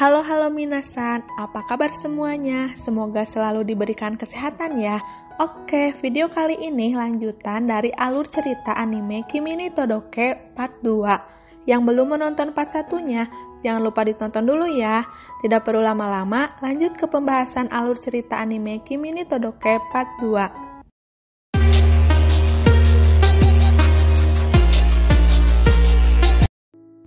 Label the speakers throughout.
Speaker 1: Halo minasan, apa kabar semuanya? Semoga selalu diberikan kesehatan ya. Oke, video kali ini lanjutan dari alur cerita anime Kimi ni Todoke part 2. Yang belum menonton part 1-nya, jangan lupa ditonton dulu ya. Tidak perlu lama-lama, lanjut ke pembahasan alur cerita anime Kimi ni Todoke part 2.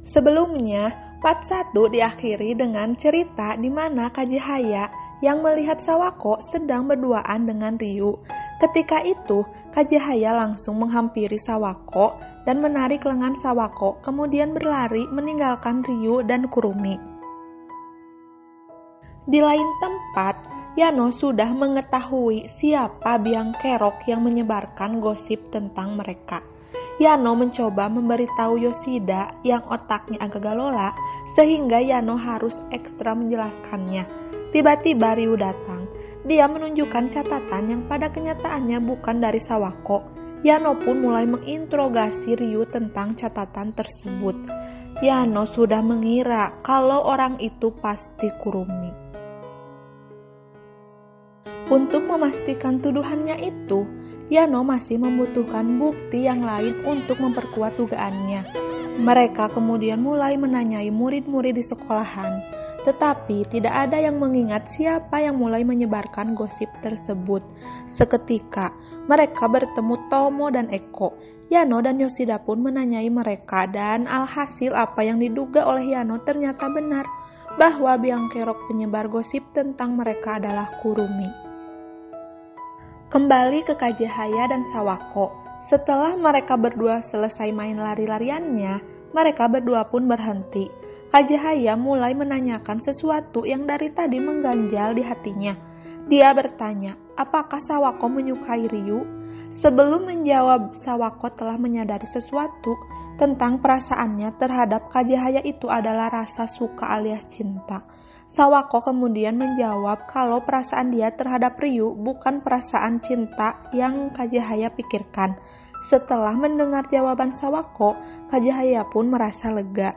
Speaker 1: Sebelumnya, part 1 diakhiri dengan cerita di mana Kajihaya yang melihat Sawako sedang berduaan dengan Ryu. Ketika itu, Kajihaya langsung menghampiri Sawako dan menarik lengan Sawako, kemudian berlari meninggalkan Ryu dan Kurumi. Di lain tempat, Yano sudah mengetahui siapa biang kerok yang menyebarkan gosip tentang mereka. Yano mencoba memberitahu Yoshida yang otaknya agak galola, sehingga Yano harus ekstra menjelaskannya. Tiba-tiba Ryu datang. Dia menunjukkan catatan yang pada kenyataannya bukan dari Sawako. Yano pun mulai menginterogasi Ryu tentang catatan tersebut. Yano sudah mengira kalau orang itu pasti Kurumi. Untuk memastikan tuduhannya itu, Yano masih membutuhkan bukti yang lain untuk memperkuat dugaannya. Mereka kemudian mulai menanyai murid-murid di sekolahan, tetapi tidak ada yang mengingat siapa yang mulai menyebarkan gosip tersebut. Seketika, mereka bertemu Tomo dan Eko. Yano dan Yoshida pun menanyai mereka dan alhasil apa yang diduga oleh Yano ternyata benar, bahwa biang kerok penyebar gosip tentang mereka adalah Kurumi. Kembali ke Kajihaya dan Sawako. Setelah mereka berdua selesai main lari-lariannya, mereka berdua pun berhenti. Kajihaya mulai menanyakan sesuatu yang dari tadi mengganjal di hatinya. Dia bertanya, apakah Sawako menyukai Ryu? Sebelum menjawab, Sawako telah menyadari sesuatu tentang perasaannya terhadap Kajihaya itu adalah rasa suka alias cinta. Sawako kemudian menjawab kalau perasaan dia terhadap Ryu bukan perasaan cinta yang Kajihaya pikirkan. Setelah mendengar jawaban Sawako, Kajihaya pun merasa lega.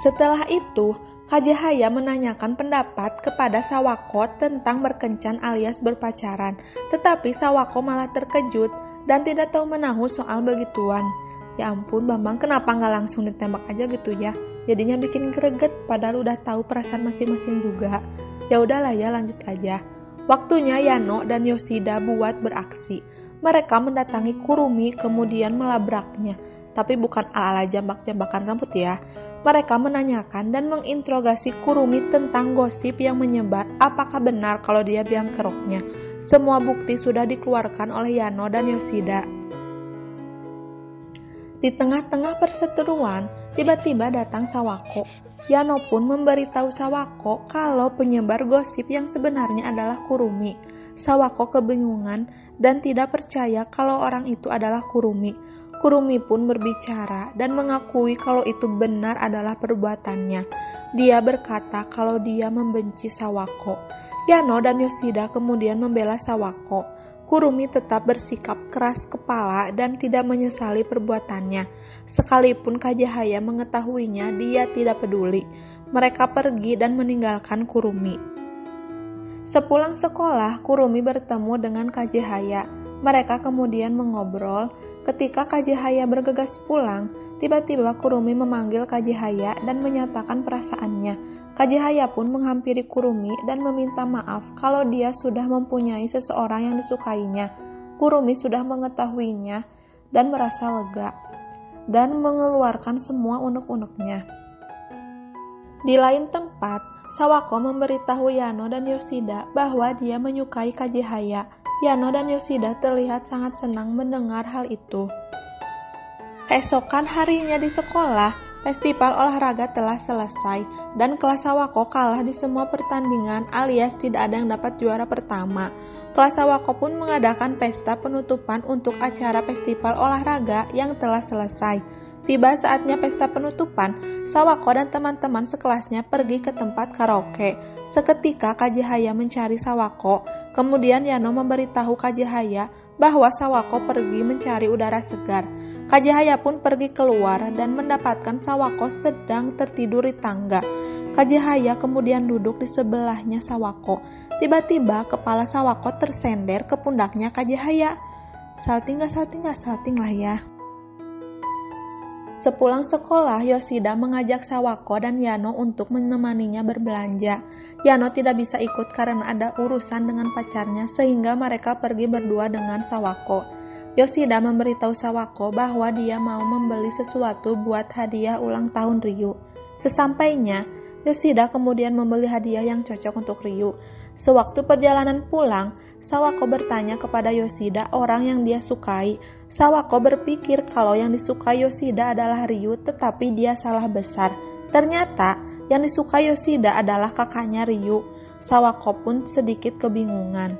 Speaker 1: Setelah itu, Kajihaya menanyakan pendapat kepada Sawako tentang berkencan alias berpacaran, tetapi Sawako malah terkejut dan tidak tahu menahu soal begituan. Ya ampun Bambang, kenapa nggak langsung ditembak aja gitu ya? Jadinya bikin greget padahal udah tahu perasaan masing-masing juga. Ya udahlah ya, lanjut aja. Waktunya Yano dan Yoshida buat beraksi. Mereka mendatangi Kurumi kemudian melabraknya. Tapi bukan ala-ala jambak-jambakan rambut ya. Mereka menanyakan dan menginterogasi Kurumi tentang gosip yang menyebar apakah benar kalau dia biang keroknya. Semua bukti sudah dikeluarkan oleh Yano dan Yoshida. Di tengah-tengah perseteruan, tiba-tiba datang Sawako. Yano pun memberitahu Sawako kalau penyebar gosip yang sebenarnya adalah Kurumi. Sawako kebingungan dan tidak percaya kalau orang itu adalah Kurumi. Kurumi pun berbicara dan mengakui kalau itu benar adalah perbuatannya. Dia berkata kalau dia membenci Sawako. Yano dan Yoshida kemudian membela Sawako. Kurumi tetap bersikap keras kepala dan tidak menyesali perbuatannya. Sekalipun Kajihaya mengetahuinya, dia tidak peduli. Mereka pergi dan meninggalkan Kurumi. Sepulang sekolah, Kurumi bertemu dengan Kajihaya. Mereka kemudian mengobrol. Ketika Kajihaya bergegas pulang, tiba-tiba Kurumi memanggil Kajihaya dan menyatakan perasaannya. Kajihaya pun menghampiri Kurumi dan meminta maaf kalau dia sudah mempunyai seseorang yang disukainya. Kurumi sudah mengetahuinya dan merasa lega dan mengeluarkan semua unek-uneknya. Di lain tempat, Sawako memberitahu Yano dan Yoshida bahwa dia menyukai Kajihaya. Yano dan Yoshida terlihat sangat senang mendengar hal itu. Keesokan harinya di sekolah, festival olahraga telah selesai dan kelas Sawako kalah di semua pertandingan alias tidak ada yang dapat juara pertama. Kelas Sawako pun mengadakan pesta penutupan untuk acara festival olahraga yang telah selesai. Tiba saatnya pesta penutupan, Sawako dan teman-teman sekelasnya pergi ke tempat karaoke. Seketika Kajihaya mencari Sawako, kemudian Yano memberitahu Kajihaya bahwa Sawako pergi mencari udara segar. Kajihaya pun pergi keluar dan mendapatkan Sawako sedang tertidur di tangga. Kajihaya kemudian duduk di sebelahnya Sawako. Tiba-tiba kepala Sawako tersender ke pundaknya Kajihaya. Salting lah ya. Sepulang sekolah, Yoshida mengajak Sawako dan Yano untuk menemaninya berbelanja. Yano tidak bisa ikut karena ada urusan dengan pacarnya sehingga mereka pergi berdua dengan Sawako. Yoshida memberitahu Sawako bahwa dia mau membeli sesuatu buat hadiah ulang tahun Ryu. Sesampainya, Yoshida kemudian membeli hadiah yang cocok untuk Ryu. Sewaktu perjalanan pulang, Sawako bertanya kepada Yoshida orang yang dia sukai. Sawako berpikir kalau yang disukai Yoshida adalah Ryu, tetapi dia salah besar. Ternyata yang disukai Yoshida adalah kakaknya Ryu. Sawako pun sedikit kebingungan.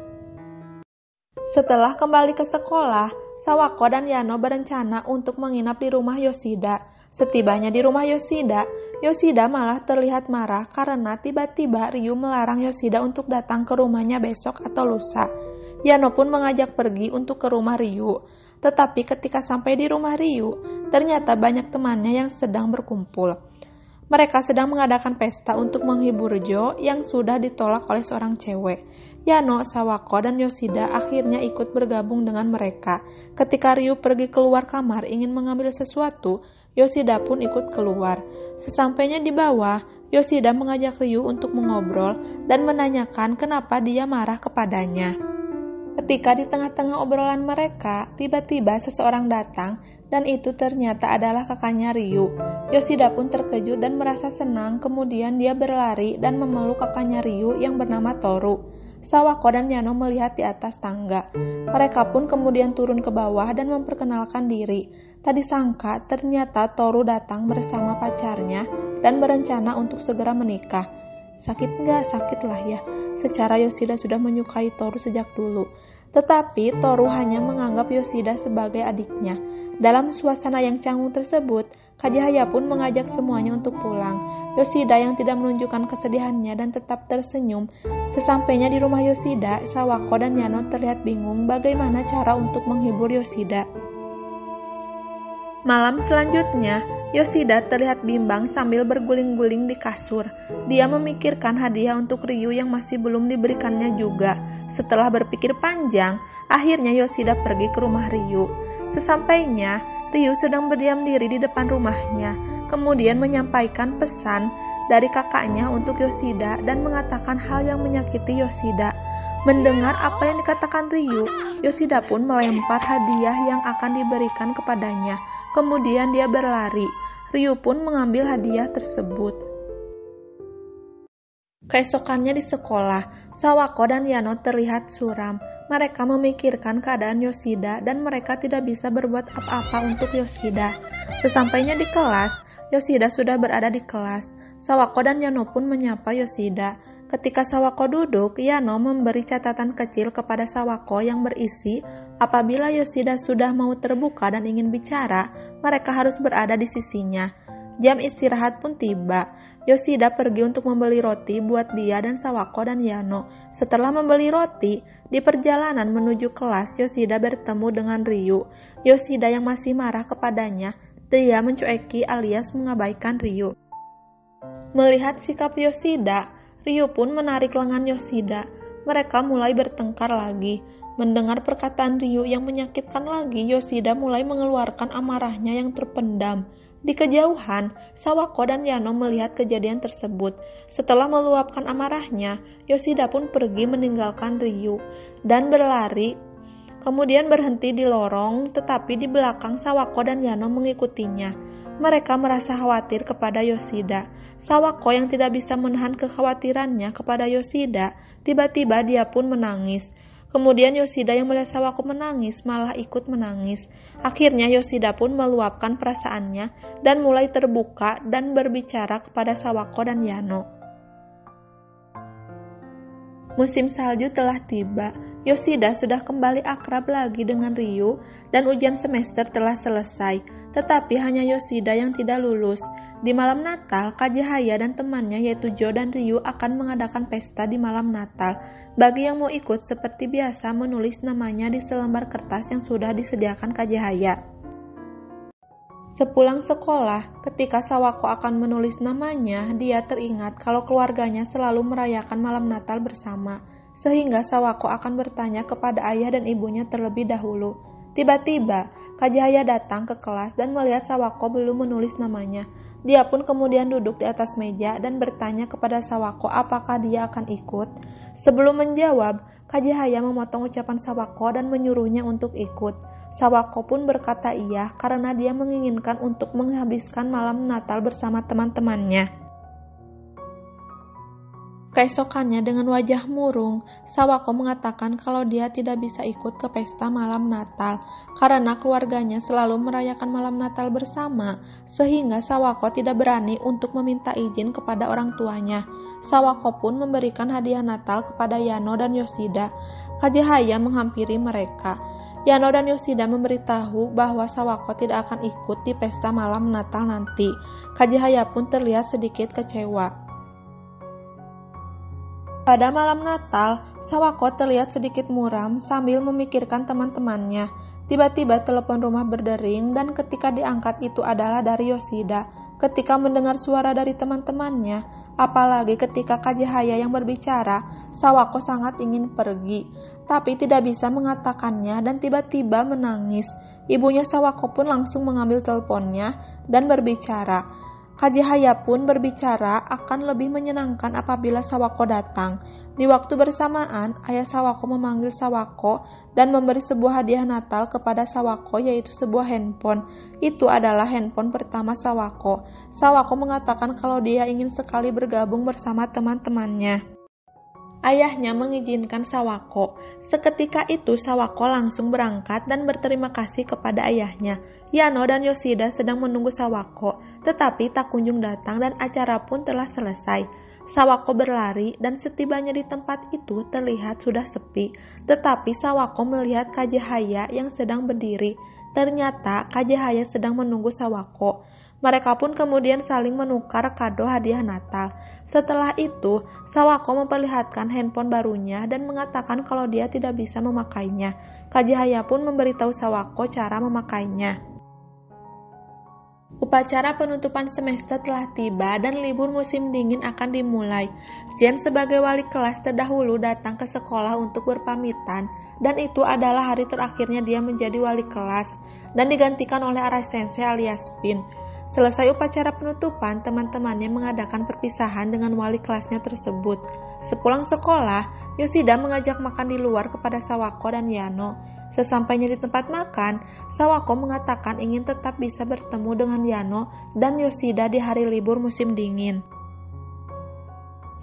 Speaker 1: Setelah kembali ke sekolah, Sawako dan Yano berencana untuk menginap di rumah Yoshida. Setibanya di rumah Yoshida, Yoshida malah terlihat marah karena tiba-tiba Ryu melarang Yoshida untuk datang ke rumahnya besok atau lusa. Yano pun mengajak pergi untuk ke rumah Ryu. Tetapi ketika sampai di rumah Ryu, ternyata banyak temannya yang sedang berkumpul. Mereka sedang mengadakan pesta untuk menghibur Jo yang sudah ditolak oleh seorang cewek. Yano, Sawako, dan Yoshida akhirnya ikut bergabung dengan mereka. Ketika Ryu pergi keluar kamar ingin mengambil sesuatu, Yoshida pun ikut keluar. Sesampainya di bawah, Yoshida mengajak Ryu untuk mengobrol dan menanyakan kenapa dia marah kepadanya. Ketika di tengah-tengah obrolan mereka, tiba-tiba seseorang datang dan itu ternyata adalah kakaknya Ryu. Yoshida pun terkejut dan merasa senang, kemudian dia berlari dan memeluk kakaknya Ryu yang bernama Toru. Sawako dan Yano melihat di atas tangga. Mereka pun kemudian turun ke bawah dan memperkenalkan diri. Tadi sangka ternyata Toru datang bersama pacarnya dan berencana untuk segera menikah. Sakit nggak? Sakit lah ya. Secara Yoshida sudah menyukai Toru sejak dulu. Tetapi Toru hanya menganggap Yoshida sebagai adiknya. Dalam suasana yang canggung tersebut, Kajihaya pun mengajak semuanya untuk pulang. Yoshida yang tidak menunjukkan kesedihannya dan tetap tersenyum. Sesampainya di rumah Yoshida, Sawako dan Yano terlihat bingung bagaimana cara untuk menghibur Yoshida. Malam selanjutnya, Yoshida terlihat bimbang sambil berguling-guling di kasur. Dia memikirkan hadiah untuk Ryu yang masih belum diberikannya juga. Setelah berpikir panjang, akhirnya Yoshida pergi ke rumah Ryu. Sesampainya, Ryu sedang berdiam diri di depan rumahnya, kemudian menyampaikan pesan dari kakaknya untuk Yoshida dan mengatakan hal yang menyakiti Yoshida. Mendengar apa yang dikatakan Ryu, Yoshida pun melempar hadiah yang akan diberikan kepadanya. Kemudian dia berlari. Ryu pun mengambil hadiah tersebut. Keesokannya di sekolah, Sawako dan Yano terlihat suram. Mereka memikirkan keadaan Yoshida dan mereka tidak bisa berbuat apa-apa untuk Yoshida. Sesampainya di kelas, Yoshida sudah berada di kelas. Sawako dan Yano pun menyapa Yoshida. Ketika Sawako duduk, Yano memberi catatan kecil kepada Sawako yang berisi, apabila Yoshida sudah mau terbuka dan ingin bicara, mereka harus berada di sisinya. Jam istirahat pun tiba. Yoshida pergi untuk membeli roti buat dia dan Sawako dan Yano. Setelah membeli roti, di perjalanan menuju kelas Yoshida bertemu dengan Ryu. Yoshida yang masih marah kepadanya, dia mencueki alias mengabaikan Ryu. Melihat sikap Yoshida, Ryu pun menarik lengan Yoshida. Mereka mulai bertengkar lagi. Mendengar perkataan Ryu yang menyakitkan lagi, Yoshida mulai mengeluarkan amarahnya yang terpendam. Di kejauhan, Sawako dan Yano melihat kejadian tersebut. Setelah meluapkan amarahnya, Yoshida pun pergi meninggalkan Ryu dan berlari. Kemudian berhenti di lorong, tetapi di belakang Sawako dan Yano mengikutinya. Mereka merasa khawatir kepada Yoshida. Sawako yang tidak bisa menahan kekhawatirannya kepada Yoshida, tiba-tiba dia pun menangis. Kemudian Yoshida yang melihat Sawako menangis malah ikut menangis. Akhirnya Yoshida pun meluapkan perasaannya dan mulai terbuka dan berbicara kepada Sawako dan Yano. Musim salju telah tiba. Yoshida sudah kembali akrab lagi dengan Ryu dan ujian semester telah selesai. Tetapi hanya Yoshida yang tidak lulus. Di malam Natal, Kajihaya dan temannya yaitu Jo dan Ryu akan mengadakan pesta di malam Natal. Bagi yang mau ikut, seperti biasa menulis namanya di selembar kertas yang sudah disediakan Kajihaya. Sepulang sekolah, ketika Sawako akan menulis namanya, dia teringat kalau keluarganya selalu merayakan malam Natal bersama, sehingga Sawako akan bertanya kepada ayah dan ibunya terlebih dahulu. Tiba-tiba, Kak Jahaya datang ke kelas dan melihat Sawako belum menulis namanya. Dia pun kemudian duduk di atas meja dan bertanya kepada Sawako apakah dia akan ikut. Sebelum menjawab, Kak Jahaya memotong ucapan Sawako dan menyuruhnya untuk ikut. Sawako pun berkata iya karena dia menginginkan untuk menghabiskan malam Natal bersama teman-temannya. Keesokannya dengan wajah murung, Sawako mengatakan kalau dia tidak bisa ikut ke pesta malam Natal karena keluarganya selalu merayakan malam Natal bersama, sehingga Sawako tidak berani untuk meminta izin kepada orang tuanya. Sawako pun memberikan hadiah Natal kepada Yano dan Yoshida. Kak Jahaya menghampiri mereka. Yano dan Yoshida memberitahu bahwa Sawako tidak akan ikut di pesta malam Natal nanti. Kak Jahaya pun terlihat sedikit kecewa. Pada malam Natal, Sawako terlihat sedikit muram sambil memikirkan teman-temannya. Tiba-tiba telepon rumah berdering dan ketika diangkat itu adalah dari Yoshida. Ketika mendengar suara dari teman-temannya, apalagi ketika Kak Jahaya yang berbicara, Sawako sangat ingin pergi, tapi tidak bisa mengatakannya dan tiba-tiba menangis. Ibunya Sawako pun langsung mengambil teleponnya dan berbicara. Kak Jahaya pun berbicara akan lebih menyenangkan apabila Sawako datang. Di waktu bersamaan, ayah Sawako memanggil Sawako dan memberi sebuah hadiah Natal kepada Sawako, yaitu sebuah handphone. Itu adalah handphone pertama Sawako. Sawako mengatakan kalau dia ingin sekali bergabung bersama teman-temannya. Ayahnya mengizinkan Sawako. Seketika itu Sawako langsung berangkat dan berterima kasih kepada ayahnya. Yano dan Yoshida sedang menunggu Sawako, tetapi tak kunjung datang dan acara pun telah selesai. Sawako berlari dan setibanya di tempat itu terlihat sudah sepi, tetapi Sawako melihat Kak Jahaya yang sedang berdiri. Ternyata Kak Jahaya sedang menunggu Sawako. Mereka pun kemudian saling menukar kado hadiah Natal. Setelah itu, Sawako memperlihatkan handphone barunya dan mengatakan kalau dia tidak bisa memakainya. Kak Jahaya pun memberitahu Sawako cara memakainya. Upacara penutupan semester telah tiba dan libur musim dingin akan dimulai. Jen sebagai wali kelas terdahulu datang ke sekolah untuk berpamitan dan itu adalah hari terakhirnya dia menjadi wali kelas dan digantikan oleh Arai Sensei alias Pin. Selesai upacara penutupan, teman-temannya mengadakan perpisahan dengan wali kelasnya tersebut. Sepulang sekolah, Yoshida mengajak makan di luar kepada Sawako dan Yano. Sesampainya di tempat makan, Sawako mengatakan ingin tetap bisa bertemu dengan Yano dan Yoshida di hari libur musim dingin.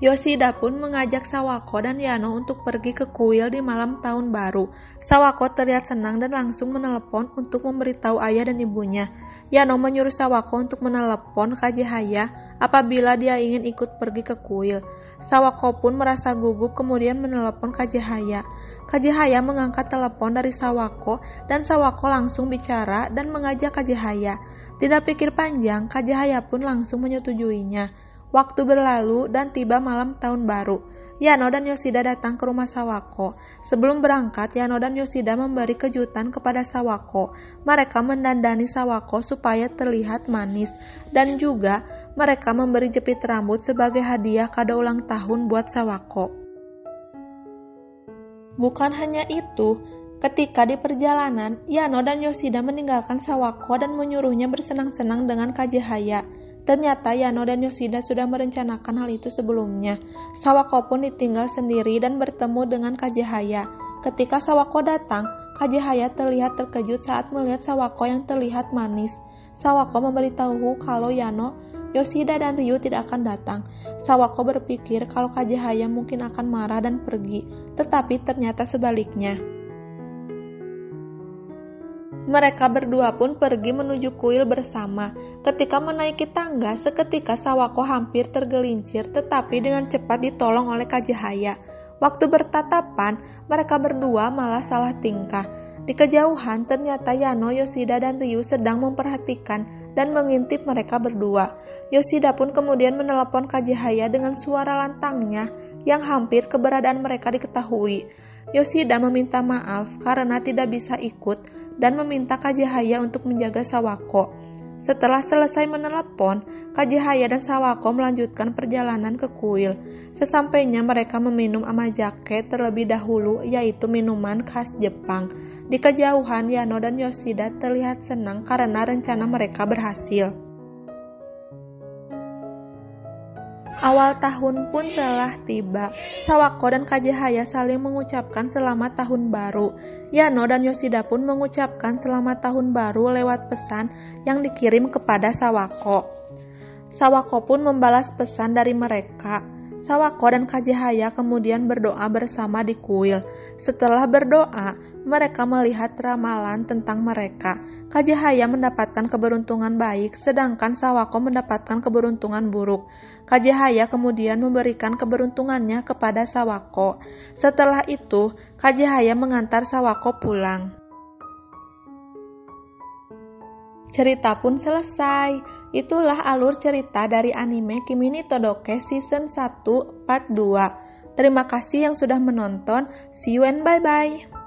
Speaker 1: Yoshida pun mengajak Sawako dan Yano untuk pergi ke kuil di malam tahun baru. Sawako terlihat senang dan langsung menelepon untuk memberitahu ayah dan ibunya. Yano menyuruh Sawako untuk menelepon Kak Jahaya apabila dia ingin ikut pergi ke kuil. Sawako pun merasa gugup kemudian menelepon Kak Jahaya. Kak Jahaya mengangkat telepon dari Sawako dan Sawako langsung bicara dan mengajak Kak Jahaya. Tidak pikir panjang, Kak Jahaya pun langsung menyetujuinya. Waktu berlalu dan tiba malam tahun baru. Yano dan Yoshida datang ke rumah Sawako. Sebelum berangkat, Yano dan Yoshida memberi kejutan kepada Sawako. Mereka mendandani Sawako supaya terlihat manis dan juga mereka memberi jepit rambut sebagai hadiah kado ulang tahun buat Sawako. Bukan hanya itu, ketika di perjalanan, Yano dan Yoshida meninggalkan Sawako dan menyuruhnya bersenang-senang dengan Kak Jahaya. Ternyata Yano dan Yoshida sudah merencanakan hal itu sebelumnya. Sawako pun ditinggal sendiri dan bertemu dengan Kak Jahaya. Ketika Sawako datang, Kak Jahaya terlihat terkejut saat melihat Sawako yang terlihat manis. Sawako memberitahu kalau Yano, Yoshida dan Ryu tidak akan datang. Sawako berpikir kalau Kak Jahaya mungkin akan marah dan pergi, tetapi ternyata sebaliknya. Mereka berdua pun pergi menuju kuil bersama. Ketika menaiki tangga, seketika Sawako hampir tergelincir tetapi dengan cepat ditolong oleh Kak Jahaya. Waktu bertatapan, mereka berdua malah salah tingkah. Di kejauhan, ternyata Yano, Yoshida, dan Ryu sedang memperhatikan dan mengintip mereka berdua. Yoshida pun kemudian menelepon Kak Jahaya dengan suara lantangnya yang hampir keberadaan mereka diketahui. Yoshida meminta maaf karena tidak bisa ikut dan meminta Kak Jahaya untuk menjaga Sawako. Setelah selesai menelepon, Kajihaya dan Sawako melanjutkan perjalanan ke kuil. Sesampainya mereka meminum amazake terlebih dahulu, yaitu minuman khas Jepang. Di kejauhan, Yano dan Yoshida terlihat senang karena rencana mereka berhasil. Awal tahun pun telah tiba. Sawako dan Kajihaya saling mengucapkan selamat tahun baru. Yano dan Yoshida pun mengucapkan selamat tahun baru lewat pesan yang dikirim kepada Sawako. Sawako pun membalas pesan dari mereka. Sawako dan Kajihaya kemudian berdoa bersama di kuil. Setelah berdoa, mereka melihat ramalan tentang mereka. Kajihaya mendapatkan keberuntungan baik, sedangkan Sawako mendapatkan keberuntungan buruk. Kajihaya kemudian memberikan keberuntungannya kepada Sawako. Setelah itu, Kajihaya mengantar Sawako pulang. Cerita pun selesai. Itulah alur cerita dari anime Kimi ni Todoke Season 1 Part 2. Terima kasih yang sudah menonton. See you and bye-bye.